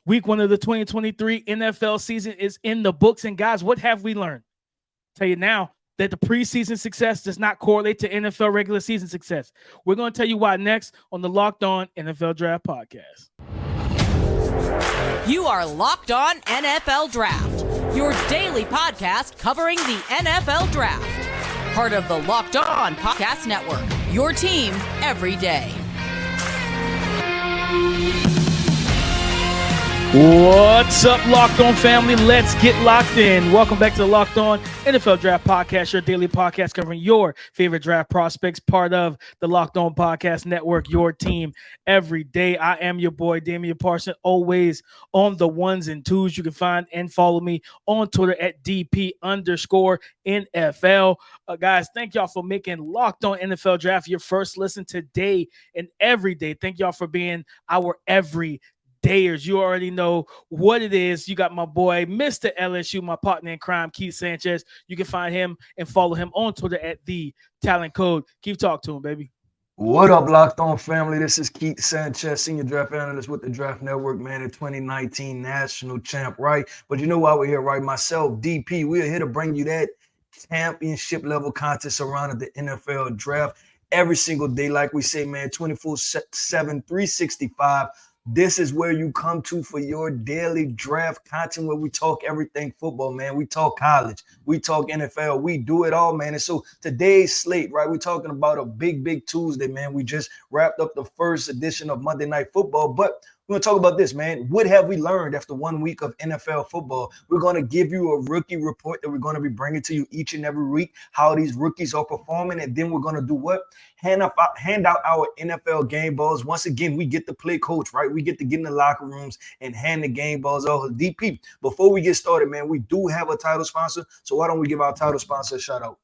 Week 1 of the 2023 NFL season is in the books. And guys, what have we learned? Tell you now that the preseason success does not correlate to NFL regular season success. We're going to tell you why next on the Locked On NFL Draft Podcast. You are Locked On NFL Draft, your daily podcast covering the NFL Draft. Part of the Locked On Podcast Network, your team every day. What's up, Locked On family? Let's get locked in. Welcome back to the Locked On NFL Draft Podcast, your daily podcast covering your favorite draft prospects, part of the Locked On Podcast Network, your team every day. I am your boy, Damian Parson, always on the ones and twos. You can find and follow me on Twitter at DP_NFL. Guys, thank y'all for making Locked On NFL Draft your first listen today and every day. Thank y'all for being our every Dayers. You already know what it is. You got my boy, Mr. LSU, my partner in crime, Keith Sanchez. You can find him and follow him on Twitter at The Talent Code. Keep talking to him, baby. What up, Locked On family? This is Keith Sanchez, Senior Draft Analyst with the Draft Network, man, the 2019 National Champ, right? But you know why we're here, right? Myself, DP, we're here to bring you that championship-level content surrounding the NFL Draft every single day. Like we say, man, 24/7, 365. This is where you come to for your daily draft content where we talk everything football, man. We talk college. We talk NFL. We do it all, man. And so today's slate, right, we're talking about a big Tuesday, man. We just wrapped up the first edition of Monday Night Football, but we're going to talk about this, man. What have we learned after 1 week of NFL football? We're going to give you a rookie report that we're going to be bringing to you each and every week, how these rookies are performing, and then we're going to do what? Hand out our NFL game balls. Once again, we get to play coach, right? We get to get in the locker rooms and hand the game balls off to DP. Before we get started, man, we do have a title sponsor, so why don't we give our title sponsor a shout out?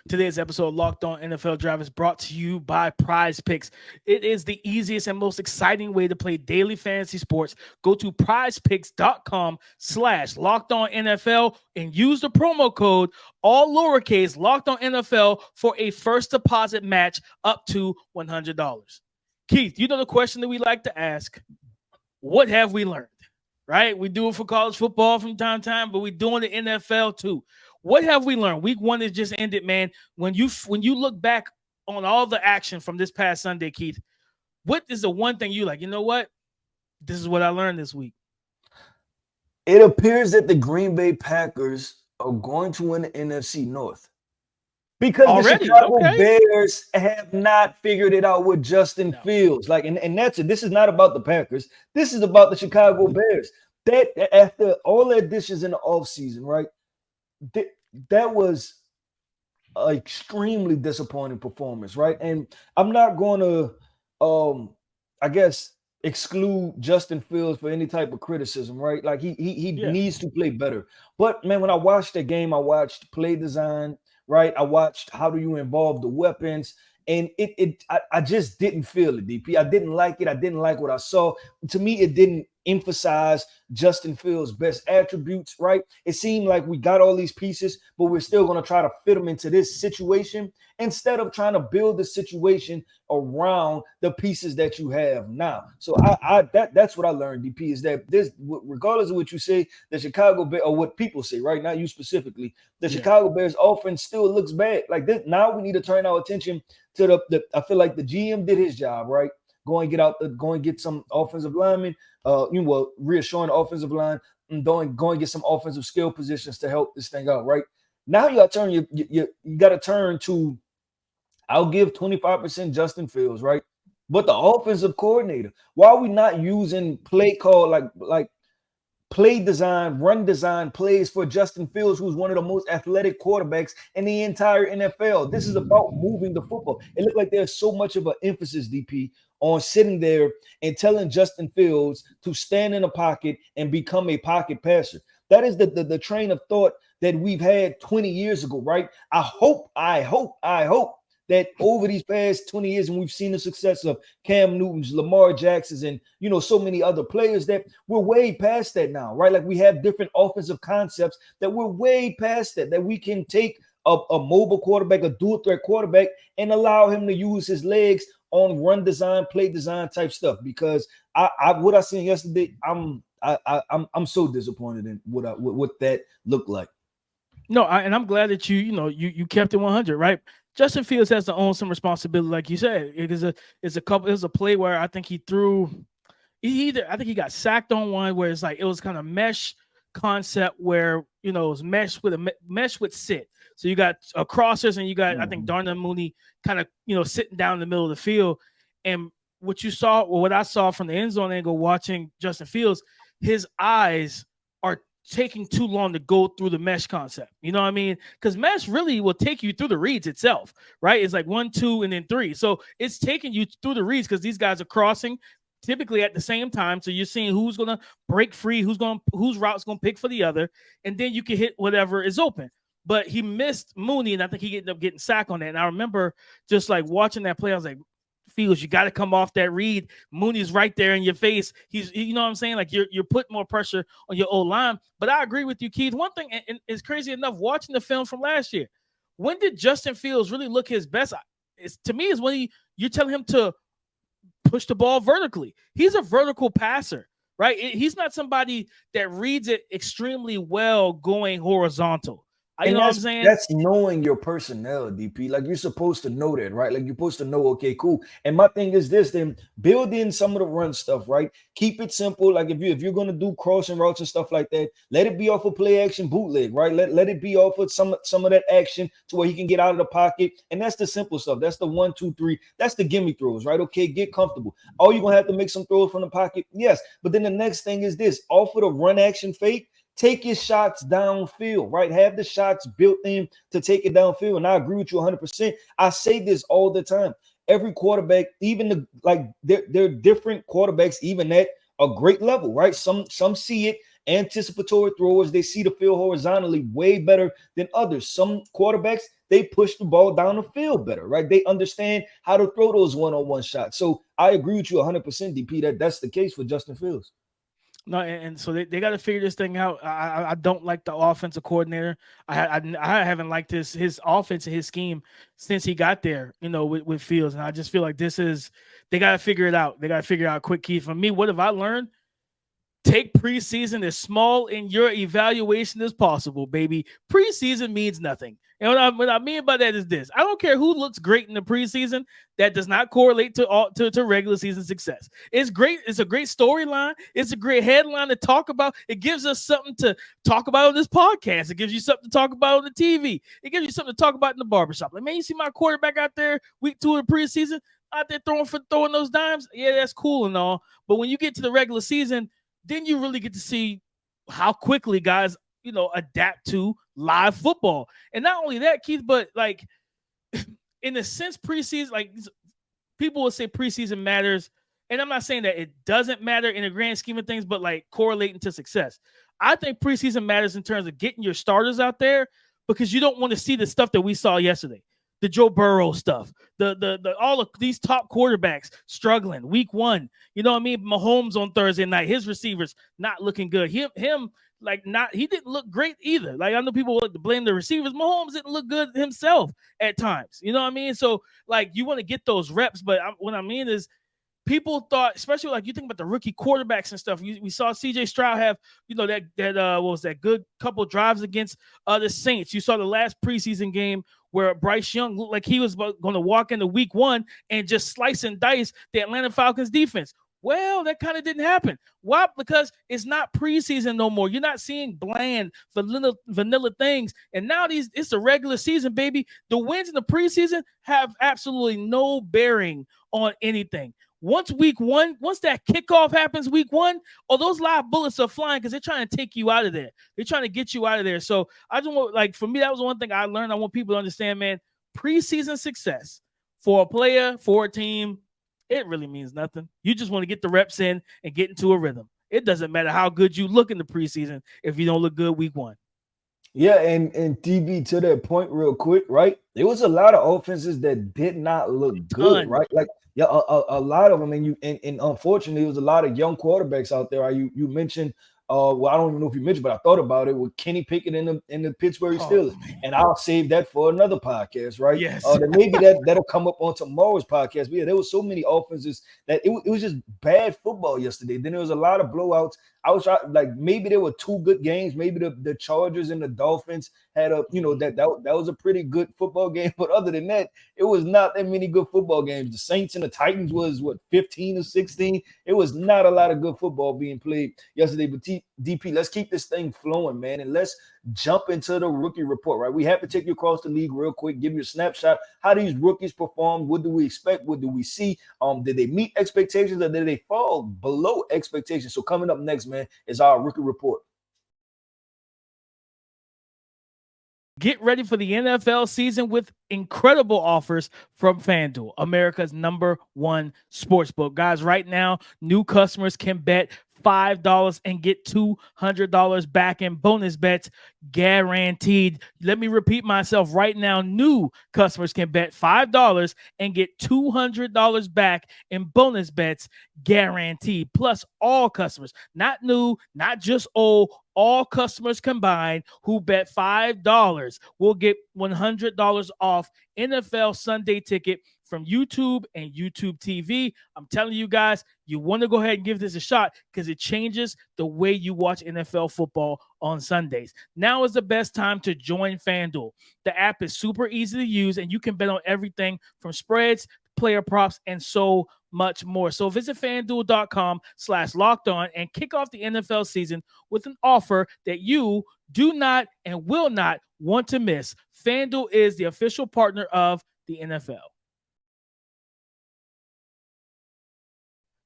Today's episode of Locked On NFL Draft is brought to you by Prize Picks. It is the easiest and most exciting way to play daily fantasy sports. Go to prizepicks.com/LockedOnNFL and use the promo code, all lowercase, Locked On NFL for a first deposit match up to $100. Keith, you know the question that we like to ask. What have we learned? Right? We do it for college football from time to time, but we're doing the NFL too. What have we learned? Week 1 has just ended, man. When you look back on all the action from this past Sunday, Keith, what is the one thing you like? You know what? This is what I learned this week. It appears that the Green Bay Packers are going to win the NFC North because Already? the Chicago Okay. Bears have not figured it out with Justin Fields. And that's it. This is not about the Packers. This is about the Chicago Bears. That after all the additions in the offseason, right? That was an extremely disappointing performance, right? And I'm not going to, I guess, exclude Justin Fields for any type of criticism, right? Like he needs to play better. But man, when I watched the game, I watched play design, right? I watched how do you involve the weapons. And I just didn't feel it, DP. I didn't like it. I didn't like what I saw. To me, it didn't emphasize Justin Fields' best attributes, right? It seemed like we got all these pieces, but we're still going to try to fit them into this situation instead of trying to build the situation around the pieces that you have now. So that's what I learned, DP, is that this, regardless of what you say, the Chicago Bears, or what people say, right? Not you specifically, the Chicago Bears offense still looks bad. Like this, now we need to turn our attention to the I feel like the GM did his job, right? Go and get some offensive linemen, reassuring the offensive line, and go and get some offensive skill positions to help this thing out, right? Now you got to turn you got to turn to, I'll give 25% Justin Fields, right? But the offensive coordinator, why are we not using play call like play design, run design plays for Justin Fields, who's one of the most athletic quarterbacks in the entire NFL? This is about moving the football. It looked like there's so much of an emphasis, DP, on sitting there and telling Justin Fields to stand in a pocket and become a pocket passer. That is the train of thought that we've had 20 years ago, right? I hope that over these past 20 years, and we've seen the success of Cam Newton's, Lamar Jackson's, and so many other players, that we're way past that now, right? Like we have different offensive concepts that we're way past that we can take a mobile quarterback, a dual threat quarterback, and allow him to use his legs on run design, play design type stuff. Because what I seen yesterday, I'm so disappointed in what that looked like. No, and I'm glad that you kept it 100, right? Justin Fields has to own some responsibility, like you said. It was a play where I think he threw. I think he got sacked on one where it's like it was kind of mesh concept where it was mesh with sit. So you got crossers and you got I think Darnell Mooney kind of sitting down in the middle of the field. And what I saw from the end zone angle watching Justin Fields, his eyes are taking too long to go through the mesh concept. You know what I mean? Because mesh really will take you through the reads itself, right? It's like 1, 2, and then 3. So it's taking you through the reads because these guys are crossing typically at the same time. So you're seeing who's going to break free, whose route's going to pick for the other, and then you can hit whatever is open. But he missed Mooney, and I think he ended up getting sacked on that. And I remember just like watching that play, I was like, Fields, you got to come off that read. Mooney's right there in your face. You know what I'm saying? Like you're putting more pressure on your O-line. But I agree with you, Keith. One thing, and it's crazy enough, watching the film from last year, when did Justin Fields really look his best? To me, is when you're telling him to push the ball vertically. He's a vertical passer, right? He's not somebody that reads it extremely well going horizontal. You know what I'm saying? That's knowing your personnel, DP. Like you're supposed to know that, right? Like you're supposed to know, okay, cool. And my thing is this: then build in some of the run stuff, right? Keep it simple. Like if you're gonna do crossing routes and stuff like that, let it be off of play action bootleg, right? Let it be off of some of that action to where he can get out of the pocket. And that's the simple stuff. That's the 1, 2, 3. That's the gimme throws, right? Okay, get comfortable. Oh, you're gonna have to make some throws from the pocket, yes. But then the next thing is this: off of the run action fake. Take your shots downfield, right? Have the shots built in to take it downfield. And I agree with you 100%. I say this all the time. Every quarterback, even they're different quarterbacks, even at a great level, right? Some see it, anticipatory throwers, they see the field horizontally way better than others. Some quarterbacks, they push the ball down the field better, right? They understand how to throw those one-on-one shots. So I agree with you 100%, DP, that's the case for Justin Fields. No, and so they got to figure this thing out. I don't like the offensive coordinator. I haven't liked his offense and his scheme since he got there, with Fields. And I just feel like they got to figure it out. They got to figure it out quick, Keith. For me, what have I learned? Take preseason as small in your evaluation as possible, baby. Preseason means nothing. And what I mean by that is this. I don't care who looks great in the preseason. That does not correlate to regular season success. It's great. It's a great storyline. It's a great headline to talk about. It gives us something to talk about on this podcast. It gives you something to talk about on the TV. It gives you something to talk about in the barbershop. Like, man, you see my quarterback out there week 2 of the preseason out there throwing those dimes? Yeah, that's cool and all. But when you get to the regular season, then you really get to see how quickly guys, adapt to live football. And not only that, Keith, but like in a sense, preseason, like people will say preseason matters. And I'm not saying that it doesn't matter in the grand scheme of things, but like correlating to success. I think preseason matters in terms of getting your starters out there because you don't want to see the stuff that we saw yesterday. The Joe Burrow stuff, the all of these top quarterbacks struggling week 1. You know what I mean? Mahomes on Thursday night, his receivers not looking good. He didn't look great either. Like I know people like to blame the receivers. Mahomes didn't look good himself at times. You know what I mean? So like you want to get those reps, but what I mean is people thought, especially like you think about the rookie quarterbacks and stuff. We saw C.J. Stroud have, what was that good couple drives against the Saints. You saw the last preseason game where Bryce Young looked like he was going to walk into week 1 and just slice and dice the Atlanta Falcons defense. Well, that kind of didn't happen. Why? Because it's not preseason no more. You're not seeing bland, vanilla things. And now it's the regular season, baby. The wins in the preseason have absolutely no bearing on anything. Once that kickoff happens week 1, those live bullets are flying because they're trying to take you out of there. They're trying to get you out of there. So I just want, for me, that was one thing I learned. I want people to understand, man, preseason success for a player, for a team, it really means nothing. You just want to get the reps in and get into a rhythm. It doesn't matter how good you look in the preseason if you don't look good week 1. Yeah, and TV, to that point real quick, right? There was a lot of offenses that did not look good, right? Like, yeah, a lot of them, and unfortunately, there was a lot of young quarterbacks out there. You mentioned Well, I don't even know if you mentioned, but I thought about it with Kenny Pickett in the Pittsburgh Steelers, and I'll save that for another podcast, right? Yes. Then maybe that'll come up on tomorrow's podcast. But yeah, there was so many offenses that it was just bad football yesterday. Then there was a lot of blowouts. I was like, maybe there were two good games. Maybe the Chargers and the Dolphins had that was a pretty good football game. But other than that, it was not that many good football games. The Saints and the Titans was 15 or 16. It was not a lot of good football being played yesterday. But DP, let's keep this thing flowing, man, and let's jump into the rookie report. Right, we have to take you across the league real quick, give you a snapshot. How these rookies performed? What do we expect? What do we see? Did they meet expectations or did they fall below expectations? So coming up next, man, is our rookie report. Get ready for the NFL season with incredible offers from FanDuel, America's #1 sportsbook. Guys, right now, new customers can bet $5 and get $200 back in bonus bets guaranteed. Let me repeat myself. Right now, new customers can bet $5 and get $200 back in bonus bets guaranteed. Plus, all customers, not new, not just old, all customers combined who bet $5 will get $100 off NFL Sunday ticket from YouTube and YouTube TV. I'm telling you guys, you want to go ahead and give this a shot because it changes the way you watch NFL football on Sundays. Now is the best time to join FanDuel. The app is super easy to use and you can bet on everything from spreads, player props, and so much more. So visit FanDuel.com/lockedon and kick off the NFL season with an offer that you do not and will not want to miss. FanDuel is the official partner of the NFL.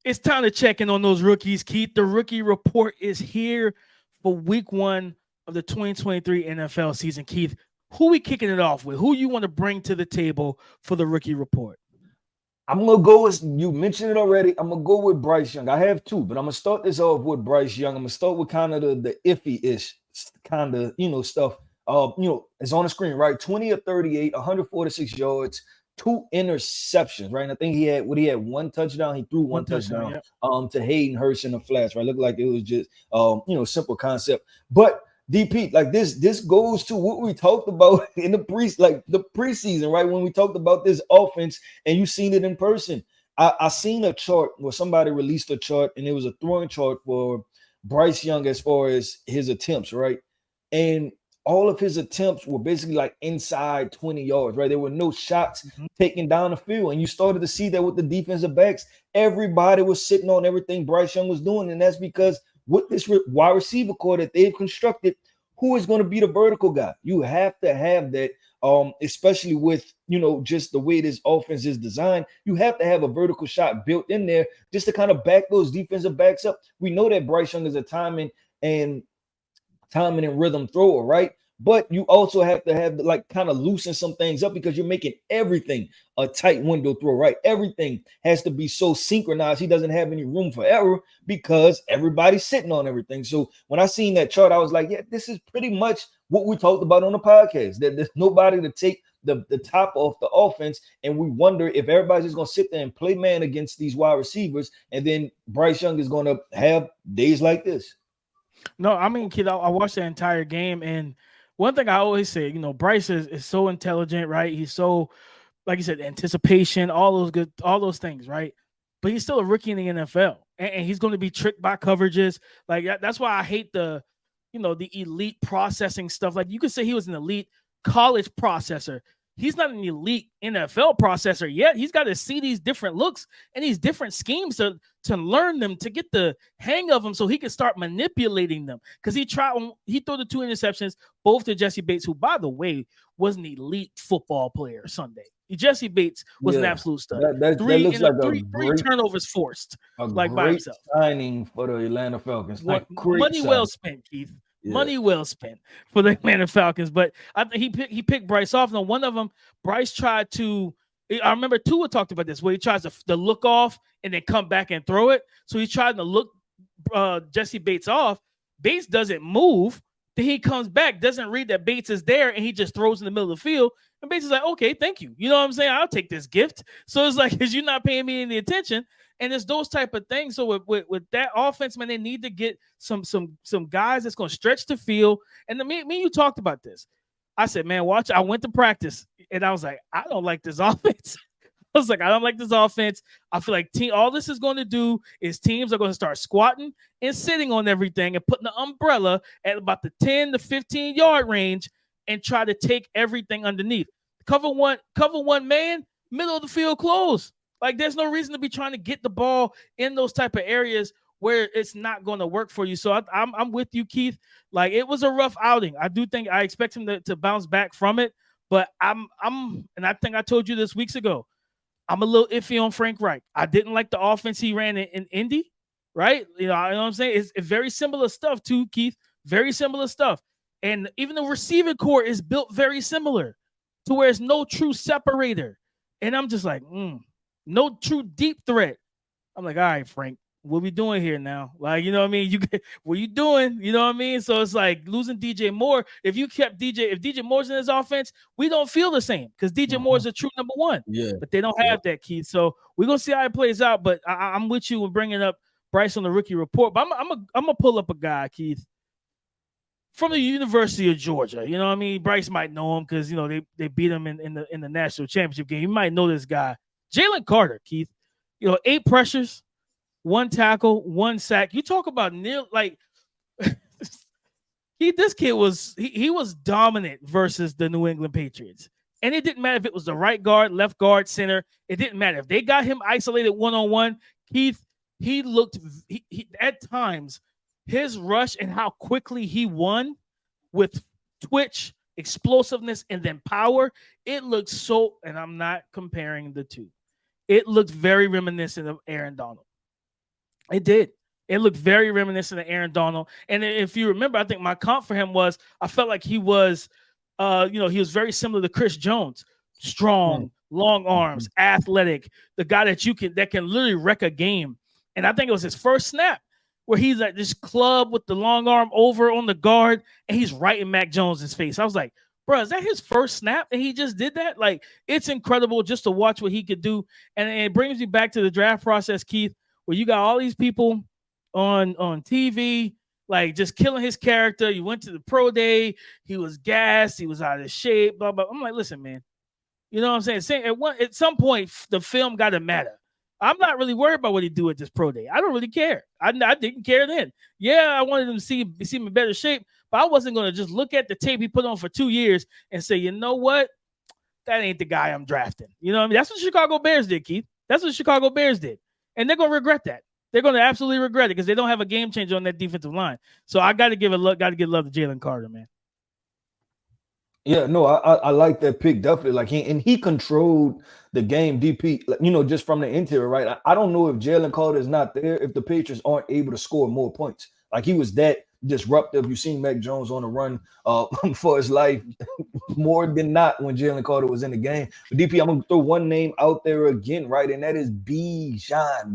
It's time to check in on those rookies, Keith. The rookie report is here for week 1 of the 2023 NFL season. Keith, who we kicking it off with? Who you want to bring to the table for the rookie report? I'm going to go with, you mentioned it already, I'm going to go with Bryce Young. I have two, but I'm going to start this off with Bryce Young. I'm going to start with kind of the iffy-ish kind of, stuff. It's on the screen, right? 20 of 38, 146 yards, 2 interceptions, right? And I think he had one touchdown. He threw one touchdown to Hayden Hurst in the flats, right? Looked like it was just simple concept. But DP, like this goes to what we talked about in the preseason, right? When we talked about this offense and you seen it in person. I seen a chart where somebody released a chart and it was a throwing chart for Bryce Young as far as his attempts, right? And all of his attempts were basically like inside 20 yards, right? There were no shots taken down the field. And you started to see that with the defensive backs. Everybody was sitting on everything Bryce Young was doing. And that's because with this wide receiver core that they've constructed, who is going to be the vertical guy? You have to have that, especially with, just the way this offense is designed. You have to have a vertical shot built in there just to kind of back those defensive backs up. We know that Bryce Young is a timing and rhythm thrower, right? But you also have to have kind of loosen some things up because you're making everything a tight window throw, right? Everything has to be so synchronized. He doesn't have any room for error because everybody's sitting on everything. So when I seen that chart, I was like, yeah, this is pretty much what we talked about on the podcast, that there's nobody to take the top off the offense. And we wonder if everybody's just going to sit there and play man against these wide receivers. And then Bryce Young is going to have days like this. No, I mean, kid, I watched the entire game, and one thing I always say, Bryce is so intelligent, right? He's so, like you said, anticipation, all those things, right? But he's still a rookie in the NFL, and he's going to be tricked by coverages. Like that's why I hate the elite processing stuff. Like you could say he was an elite college processor. He's not an elite NFL processor yet. He's got to see these different looks and these different schemes to learn them, to get the hang of them so he can start manipulating them. Because he threw the 2 interceptions, both to Jesse Bates, who, by the way, was an elite football player Sunday. Jesse Bates was an absolute stud. That looks like three turnovers forced, by himself. Signing for the Atlanta Falcons. Money well spent, Keith. Yeah. Money well spent for the Atlanta Falcons. But I think he picked Bryce off. Now, one of them, Bryce tried to – I remember Tua talked about this, where he tries to look off and then come back and throw it. So he tried to look Jesse Bates off. Bates doesn't move. Then he comes back, doesn't read that Bates is there, and he just throws in the middle of the field. And Bates is like, okay, thank you. You know what I'm saying? I'll take this gift. So it's like, because you're not paying me any attention. And it's those type of things. So with that offense, man, they need to get some guys that's going to stretch the field. And me and you talked about this. I said, man, watch. I went to practice, and I was like, I don't like this offense. I was like, I don't like this offense. I feel like all this is going to do is teams are going to start squatting and sitting on everything and putting the umbrella at about the 10 to 15 yard range and try to take everything underneath. Cover one man, middle of the field close. Like, there's no reason to be trying to get the ball in those type of areas where it's not going to work for you. So I'm with you, Keith. Like, it was a rough outing. I do think I expect him to bounce back from it, but and I think I told you this weeks ago, I'm a little iffy on Frank Reich. I didn't like the offense he ran in Indy, right? You know what I'm saying? It's very similar stuff too, Keith. Very similar stuff. And even the receiving core is built very similar to where it's no true separator. And I'm just like, no true deep threat. I'm like, all right, Frank, what we doing here now? Like, you know what I mean? What you doing? You know what I mean? So it's like losing DJ Moore. If DJ Moore's in his offense, we don't feel the same because DJ Moore's a true number one. Yeah. But they don't have that, Keith. So we're going to see how it plays out. But I'm with you in bringing up Bryce on the rookie report. But I'm going to pull up a guy, Keith, from the University of Georgia. You know what I mean? Bryce might know him because, you know, they beat him in the national championship game. You might know this guy. Jalen Carter, Keith. You know, 8 pressures, 1 tackle, 1 sack. You talk about this kid was he was dominant versus the New England Patriots. And it didn't matter if it was the right guard, left guard, center. It didn't matter. If they got him isolated one-on-one, Keith, he looked at times, his rush and how quickly he won with twitch, explosiveness, and then power, it looked so, and I'm not comparing the two. It looked very reminiscent of Aaron Donald. It did. It looked very reminiscent of Aaron Donald. And if you remember, I think my comp for him was, I felt like he was, he was very similar to Chris Jones. Strong, long arms, athletic, the guy that can literally wreck a game. And I think it was his first snap where he's at this club with the long arm over on the guard, and he's right in Mac Jones's face. I was like, bro, is that his first snap? And he just did that? Like, it's incredible just to watch what he could do. And it brings me back to the draft process, Keith, where you got all these people on TV, like just killing his character. You went to the pro day. He was gassed. He was out of shape, blah, blah. I'm like, listen, man, you know what I'm saying? At some point, the film got to matter. I'm not really worried about what he do at this pro day. I don't really care. I didn't care then. Yeah, I wanted him to see him in better shape, but I wasn't going to just look at the tape he put on for 2 years and say, you know what? That ain't the guy I'm drafting. You know what I mean? That's what Chicago Bears did, Keith. That's what Chicago Bears did. And they're going to regret that. They're going to absolutely regret it because they don't have a game changer on that defensive line. So I got to give love to Jalen Carter, man. Yeah, no, I like that pick definitely. Like he controlled the game DP, you know, just from the interior, right? I don't know if Jalen Carter is not there, if the Patriots aren't able to score more points. Like, he was that disruptive. You've seen Mac Jones on the run for his life more than not when Jalen Carter was in the game. But DP, I'm gonna throw one name out there again, right? And that is Bijan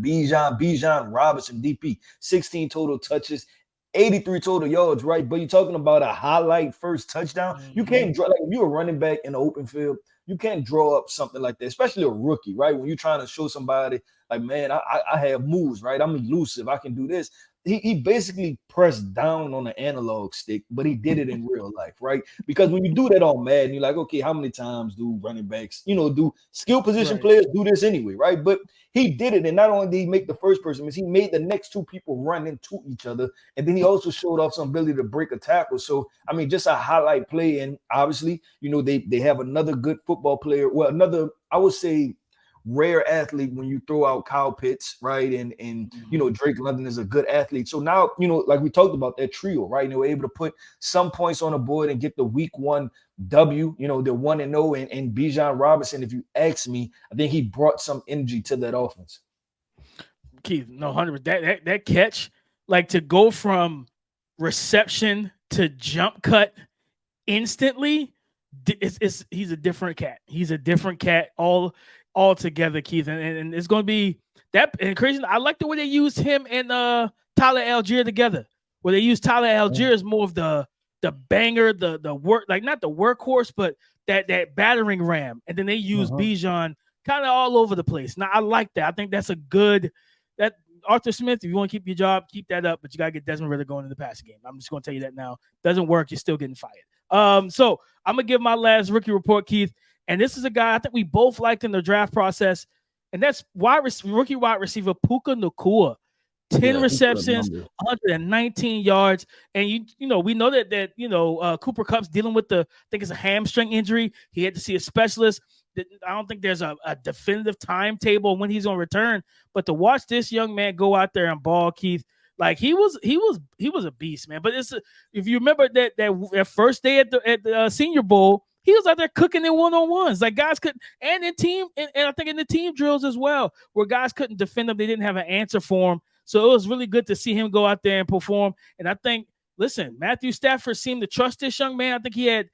Robinson. DP, 16 total touches, 83 total yards, right? But you're talking about a highlight first touchdown. You can't draw, like, if you're a running back in the open field, you can't draw up something like that, especially a rookie, right? When you're trying to show somebody, like, man, I have moves, right? I'm elusive. I can do this. He basically pressed down on the analog stick, but he did it in real life, right? Because when you do that on Madden, you're like, okay, how many times do running backs, do skill position players do this anyway, right? But he did it, and not only did he make the first person miss, he made the next 2 people run into each other, and then he also showed off some ability to break a tackle. So, I mean, just a highlight play, and obviously, they have another good football player, well, another, I would say, rare athlete when you throw out Kyle Pitts, right? And Drake London is a good athlete. So now, like we talked about, that trio, right? And they were able to put some points on the board and get the week 1 W, they're 1-0. And Bijan Robinson, if you ask me, I think he brought some energy to that offense. Keith, no, 100%. That catch, like, to go from reception to jump cut instantly, he's a different cat. He's a different cat all together, Keith, and it's going to be that. And crazy, I like the way they used him and Tyler Algier together, where they used Tyler Algier as more of the banger, the work, like, not the workhorse, but that battering ram, and then they use Bijan kind of all over the place. Now, I like that. I think that's a good that Arthur Smith, if you want to keep your job, keep that up, but you got to get Desmond Ridder going in the passing game. I'm just going to tell you that now. Doesn't work, you're still getting fired. So I'm going to give my last rookie report, Keith, and this is a guy I think we both liked in the draft process, and that's rookie wide receiver Puka Nacua. 10 receptions, 119 yards. And you know, we know that Cooper Kupp's dealing with I think it's a hamstring injury. He had to see a specialist. I don't think there's a definitive timetable when he's going to return, but to watch this young man go out there and ball, Keith, like he was a beast, man. But if you remember that first day at the Senior Bowl, he was out there cooking in one-on-ones. Like guys couldn't, and in team, and I think in the team drills as well, where guys couldn't defend him. They didn't have an answer for him. So it was really good to see him go out there and perform. And I think, listen, Matthew Stafford seemed to trust this young man. I think he had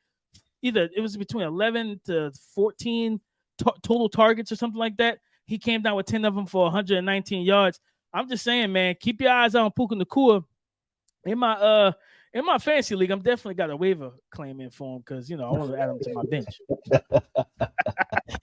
it was between 11 to 14 total targets or something like that. He came down with 10 of them for 119 yards. I'm just saying, man, keep your eyes on Puka Nacua. In my fantasy league, I'm definitely got a waiver claim in for him because, I want to add him to my bench.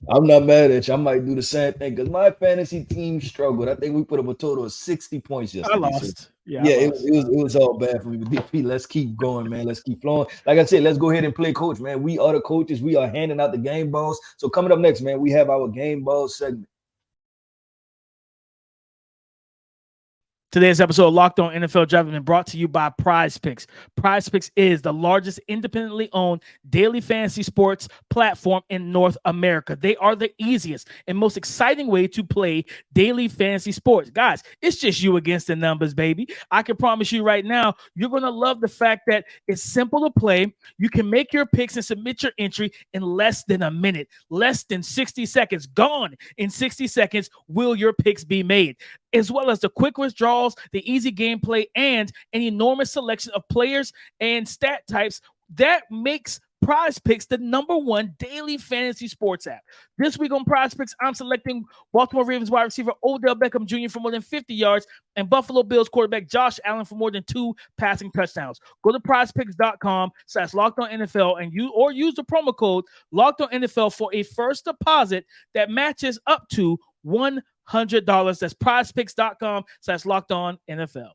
I'm not mad at you. I might do the same thing because my fantasy team struggled. I think we put up a total of 60 points yesterday. I lost. So, it was all bad for me. But DP, let's keep going, man. Let's keep flowing. Like I said, let's go ahead and play coach, man. We are the coaches. We are handing out the game balls. So coming up next, man, we have our game ball segment. Today's episode of Locked On NFL Draft has been brought to you by Prize Picks. Prize Picks is the largest independently owned daily fantasy sports platform in North America. They are the easiest and most exciting way to play daily fantasy sports. Guys, it's just you against the numbers, baby. I can promise you right now, you're going to love the fact that it's simple to play. You can make your picks and submit your entry in less than a minute, less than 60 seconds. Gone in 60 seconds will your picks be made, as well as the quick withdrawals, the easy gameplay, and an enormous selection of players and stat types that makes Prize Picks the #1 daily fantasy sports app. This week on Prize Picks, I'm selecting Baltimore Ravens wide receiver Odell Beckham Jr. for more than 50 yards and Buffalo Bills quarterback Josh Allen for more than 2 passing touchdowns. Go to prizepicks.com/LockedOnNFL and use the promo code LockedOnNFL for a first deposit that matches up to $100. That's prizepicks.com/LockedOnNFL.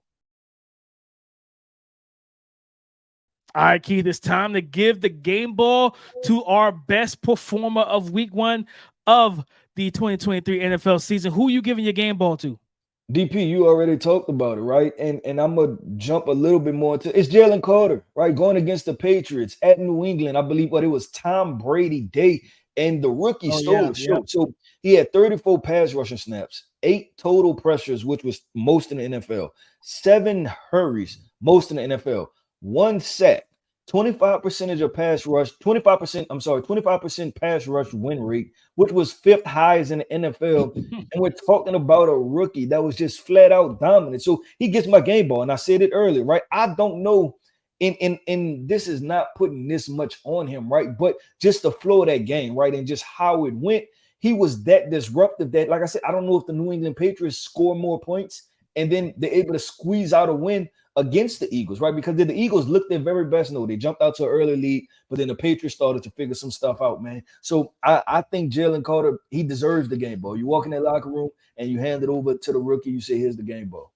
All right, Keith, it's time to give the game ball to our best performer of week 1 of the 2023 NFL season. Who are you giving your game ball to? DP, you already talked about it, right? And I'm going to jump a little bit more to it's Jalen Carter, right? Going against the Patriots at New England. I believe it was Tom Brady Day, and the rookie stole the show. Yeah. So he had 34 pass rushing snaps, 8 total pressures, which was most in the NFL, 7 hurries, most in the NFL, 1 sack, 25% of pass rush, 25% pass rush win rate, which was 5th highest in the NFL. And we're talking about a rookie that was just flat out dominant. So he gets my game ball. And I said it earlier, right? I don't know. And this is not putting this much on him, right? But just the flow of that game, right? And just how it went. He was that disruptive that, like I said, I don't know if the New England Patriots score more points and then they're able to squeeze out a win against the Eagles, right? Because the Eagles looked their very best. No, they jumped out to an early lead, but then the Patriots started to figure some stuff out, man. So I think Jalen Carter, he deserves the game ball. You walk in that locker room and you hand it over to the rookie. You say, here's the game ball.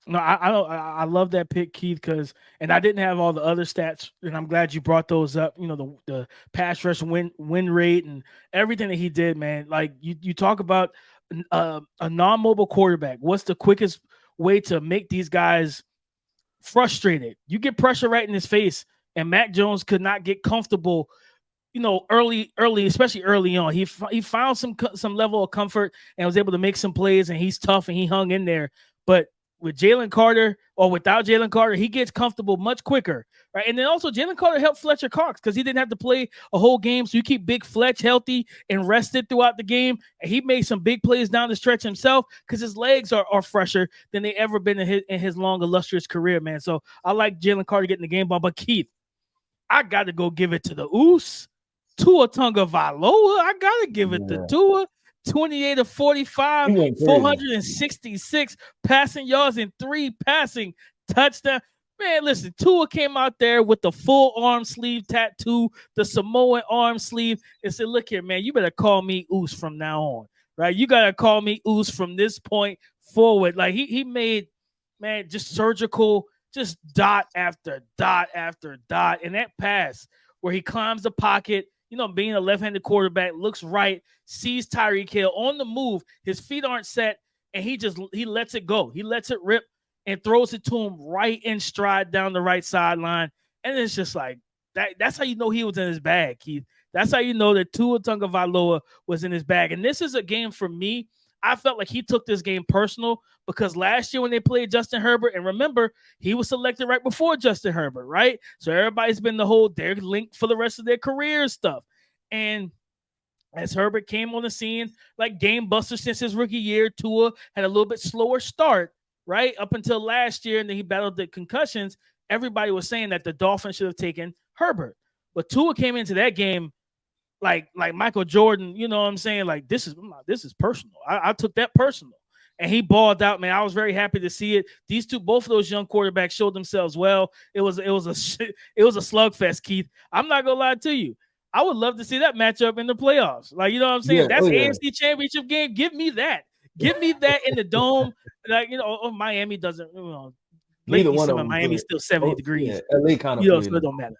No, I love that pick, Keith, and I didn't have all the other stats, and I'm glad you brought those up. You know, the pass rush win rate and everything that he did, man. Like you talk about a non-mobile quarterback. What's the quickest way to make these guys frustrated? You get pressure right in his face, and Mac Jones could not get comfortable. You know, early, especially early on, he found some level of comfort and was able to make some plays, and he's tough and he hung in there, but with Jalen Carter or without Jalen Carter, he gets comfortable much quicker, right? And then also Jalen Carter helped Fletcher Cox because he didn't have to play a whole game. So you keep Big Fletch healthy and rested throughout the game. And he made some big plays down the stretch himself because his legs are fresher than they ever been in his long, illustrious career, man. So I like Jalen Carter getting the game ball. But Keith, I got to go give it to the Oos, Tua Tagovailoa. I got to give it to Tua. 28 of 45, 466 passing yards and 3 passing touchdowns. Man, listen, Tua came out there with the full arm sleeve tattoo, the Samoan arm sleeve, and said, look here, man, you better call me Oos from now on, right? You got to call me Oos from this point forward. Like he made, man, just surgical, just dot after dot after dot. And that pass where he climbs the pocket, being a left-handed quarterback, looks right, sees Tyreek Hill on the move. His feet aren't set, and he lets it go. He lets it rip and throws it to him right in stride down the right sideline. And it's just like that's how you know he was in his bag, Keith. That's how you know that Tua Tagovailoa was in his bag. And this is a game for me. I felt like he took this game personal because last year when they played Justin Herbert, and remember, he was selected right before Justin Herbert, right? So everybody's been they're linked for the rest of their career stuff. And as Herbert came on the scene, like game buster since his rookie year, Tua had a little bit slower start, right? Up until last year, and then he battled the concussions. Everybody was saying that the Dolphins should have taken Herbert. But Tua came into that game like Michael Jordan, you know what I'm saying? Like, this is personal. I took that personal. And he balled out, man. I was very happy to see it. Both of those young quarterbacks showed themselves well. It was a slugfest, Keith. I'm not gonna lie to you. I would love to see that matchup in the playoffs. Like, you know what I'm saying? That's AFC Championship game. Give me that. Give me that in the dome. Like, Miami doesn't. Neither one of them. Miami's still 70 degrees. Yeah, LA kind of. So it don't matter.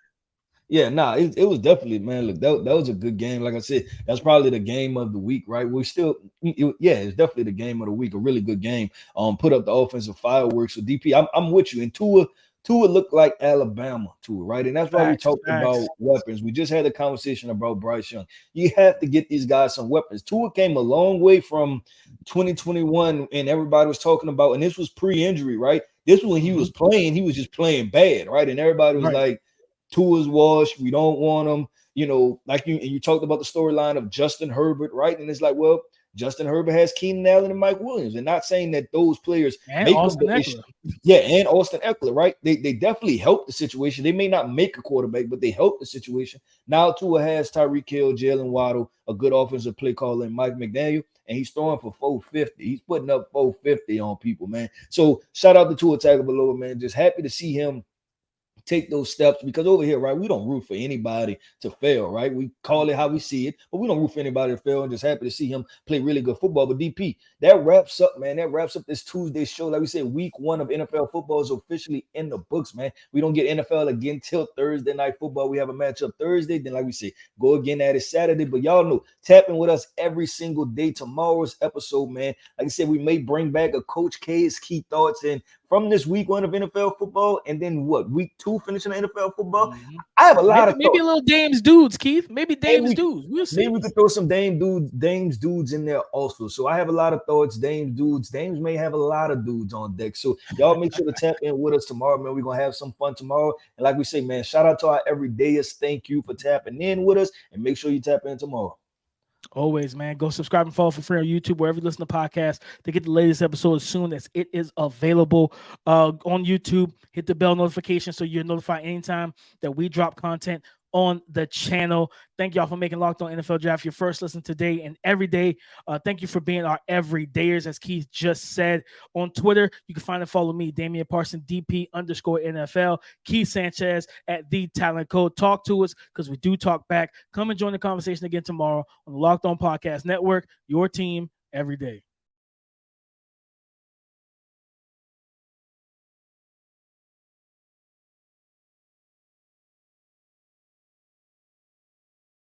Yeah, it was definitely, man. Look, that was a good game. Like I said, that's probably the game of the week, right? It's definitely the game of the week. A really good game. Put up the offensive fireworks. So DP, I'm with you. And Tua looked like Alabama, right? And that's why we talked about weapons. We just had a conversation about Bryce Young. You have to get these guys some weapons. Tua came a long way from 2021, and everybody was talking about, and this was pre-injury, right? This was when he was playing. He was just playing bad, right? And everybody was like, Tua's washed. We don't want him. Like you talked about the storyline of Justin Herbert, right? And it's like, well, Justin Herbert has Keenan Allen and Mike Williams. And not saying that those players and Austin Eckler. And Austin Eckler, right? They definitely help the situation. They may not make a quarterback, but they help the situation. Now Tua has Tyreek Hill, Jalen Waddle, a good offensive play caller, and Mike McDaniel, and he's throwing for 450. He's putting up 450 on people, man. So shout out to Tua Tagovailoa, man. Just happy to see him take those steps, because over here, right, we don't root for anybody to fail, right? We call it how we see it, but we don't root for anybody to fail, and just happy to see him play really good football. But DP, that wraps up, man. That wraps up this Tuesday show. Like we said, week 1 of NFL football is officially in the books, man. We don't get NFL again till Thursday night football. We have a matchup Thursday. Then, like we said, go again at it Saturday. But y'all know, tap in with us every single day. Tomorrow's episode, man, like I said, we may bring back a Coach K's key thoughts and from this week 1 of NFL football, and then week 2 finishing the NFL football. I have a lot of maybe a little Dames dudes, Keith. Maybe Dames dudes. We'll see. Maybe we could throw some Dames dudes in there also. So I have a lot of thoughts. Dames dudes. Dames may have a lot of dudes on deck. So y'all make sure to tap in with us tomorrow, man. We're gonna have some fun tomorrow. And like we say, man, shout out to our everydayers. Thank you for tapping in with us, and make sure you tap in tomorrow. Always, man. Go subscribe and follow for free on YouTube, wherever you listen to podcasts, to get the latest episode as soon as it is available on YouTube. Hit the bell notification so you're notified anytime that we drop content on the channel. Thank y'all for making Locked On NFL Draft your first listen today and every day. Thank you for being our everydayers, as Keith just said. On Twitter, you can find and follow me, Damian Parson, DP_NFL, Keith Sanchez at The Talent Code. Talk to us, because we do talk back. Come and join the conversation again tomorrow on the Locked On Podcast Network, your team every day.